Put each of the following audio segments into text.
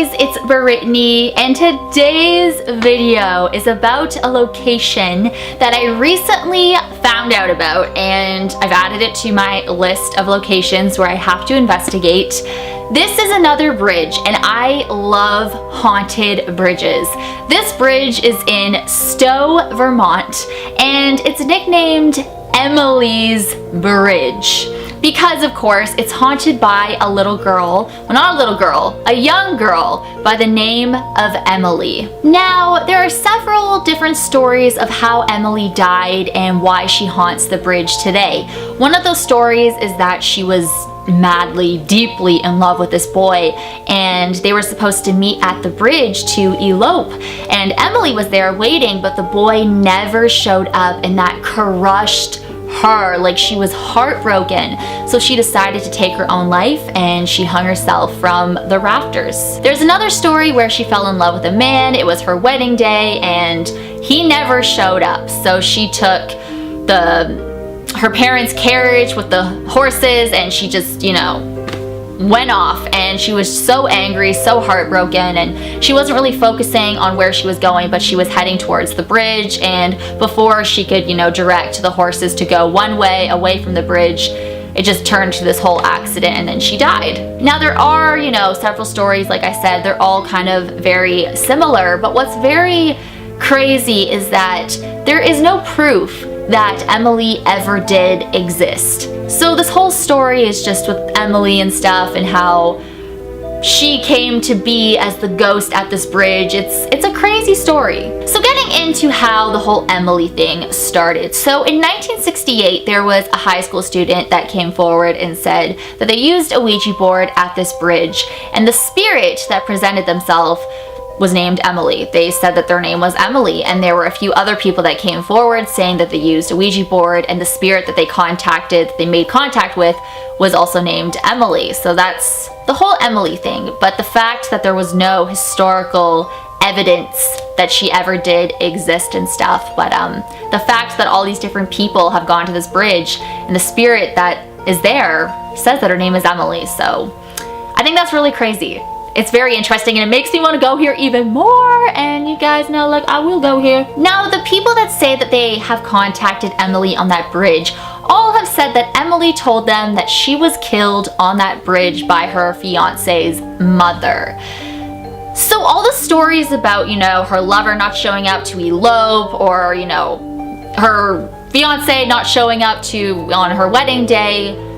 guys, it's Brittany, and today's video is about a location that I recently found out about, and I've added it to my list of locations where I have to investigate. This is another bridge, and I love haunted bridges. This bridge is in Stowe, Vermont, and it's nicknamed Emily's Bridge. Because, of course, it's haunted by a little girl, well, not a little girl, a young girl by the name of Emily. Now, there are several different stories of how Emily died and why she haunts the bridge today. One of those stories is that she was madly, deeply in love with this boy, and they were supposed to meet at the bridge to elope. And Emily was there waiting, but the boy never showed up, and that crushed her. Like, she was heartbroken. So she decided to take her own life, and she hung herself from the rafters. There's another story where she fell in love with a man. It was her wedding day, and he never showed up. So she took her parents' carriage with the horses, and she just, went off, and she was so angry, so heartbroken, and she wasn't really focusing on where she was going, but she was heading towards the bridge, and before she could, direct the horses to go one way away from the bridge, it just turned to this whole accident, and then she died. Now, there are, several stories, like I said, they're all kind of very similar, but what's very crazy is that there is no proof that Emily ever did exist. So this whole story is just with Emily and stuff, and how she came to be as the ghost at this bridge. It's a crazy story. So getting into how the whole Emily thing started. So in 1968, there was a high school student that came forward and said that they used a Ouija board at this bridge, and the spirit that presented themselves was named Emily. They said that their name was Emily, and there were a few other people that came forward saying that they used a Ouija board, and the spirit that they made contact with was also named Emily. So that's the whole Emily thing. But the fact that there was no historical evidence that she ever did exist and stuff, but the fact that all these different people have gone to this bridge, and the spirit that is there says that her name is Emily. So I think that's really crazy. It's very interesting, and it makes me want to go here even more, and you guys know, like, I will go here. Now, the people that say that they have contacted Emily on that bridge all have said that Emily told them that she was killed on that bridge by her fiance's mother. So all the stories about, her lover not showing up to elope, or, her fiance not showing up on her wedding day,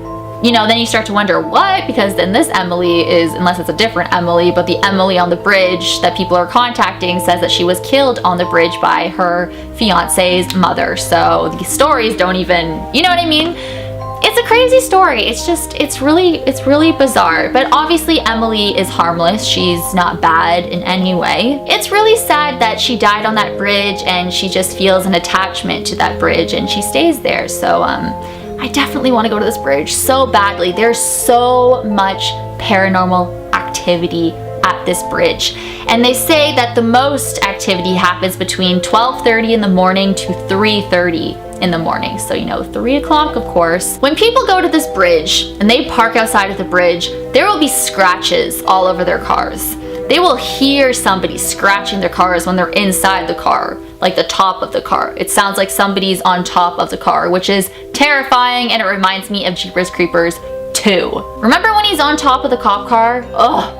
then you start to wonder what, because then this Emily is, unless it's a different Emily, but the Emily on the bridge that people are contacting says that she was killed on the bridge by her fiance's mother. So these stories don't even, you know what I mean? It's a crazy story. It's really bizarre. But obviously Emily is harmless. She's not bad in any way. It's really sad that she died on that bridge, and she just feels an attachment to that bridge, and she stays there. So I definitely want to go to this bridge so badly. There's so much paranormal activity at this bridge. And they say that the most activity happens between 12:30 in the morning to 3:30 in the morning. So, 3 o'clock, of course. When people go to this bridge and they park outside of the bridge, there will be scratches all over their cars. They will hear somebody scratching their cars when they're inside the car, like the top of the car. It sounds like somebody's on top of the car, which is terrifying, and it reminds me of Jeepers Creepers 2. Remember when he's on top of the cop car? Ugh.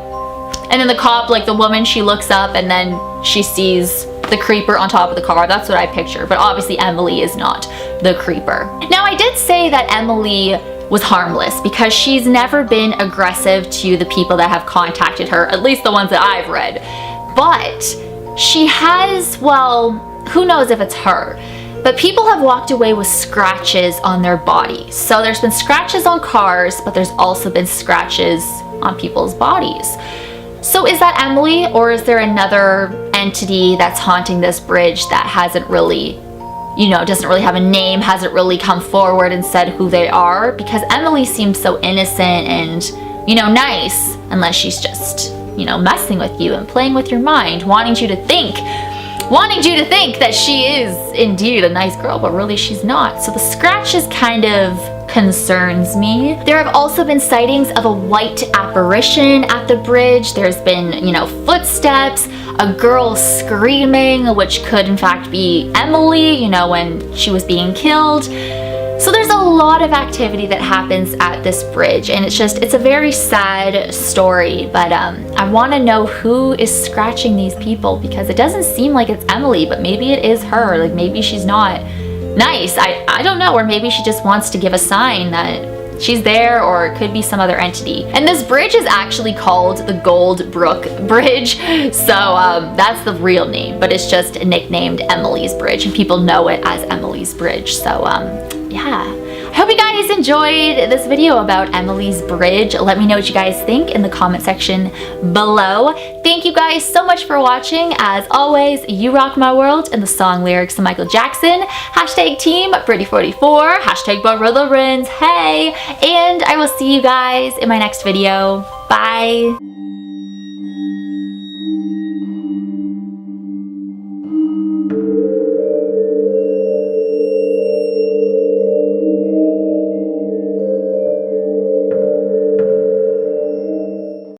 And then the cop, like the woman, she looks up and then she sees the creeper on top of the car. That's what I picture, but obviously Emily is not the creeper. Now, I did say that Emily was harmless because she's never been aggressive to the people that have contacted her, at least the ones that I've read. But she has, well, who knows if it's her, but people have walked away with scratches on their body. So there's been scratches on cars, but there's also been scratches on people's bodies. So is that Emily, or is there another entity that's haunting this bridge that hasn't really, doesn't really have a name, hasn't really come forward and said who they are? Because Emily seems so innocent and, nice, unless she's just, messing with you and playing with your mind, wanting you to think that she is indeed a nice girl, but really she's not. So the scratches kind of concerns me. There have also been sightings of a white apparition at the bridge. There's been, you know, footsteps, a girl screaming, which could in fact be Emily, you know, when she was being killed. So there's a lot of activity that happens at this bridge, and it's a very sad story, but I want to know who is scratching these people, because it doesn't seem like it's Emily, but maybe it is her. Like, maybe she's not nice. I don't know, or maybe she just wants to give a sign that she's there, or it could be some other entity. And this bridge is actually called the Gold Brook Bridge, so that's the real name, but it's just nicknamed Emily's Bridge, and people know it as Emily's Bridge. So yeah, I hope you guys enjoyed this video about Emily's Bridge. Let me know what you guys think in the comment section below. Thank you guys so much for watching. As always, you rock my world, and the song lyrics of Michael Jackson. Hashtag Team Pretty44, hashtag Barilla Rins, hey! And I will see you guys in my next video. Bye!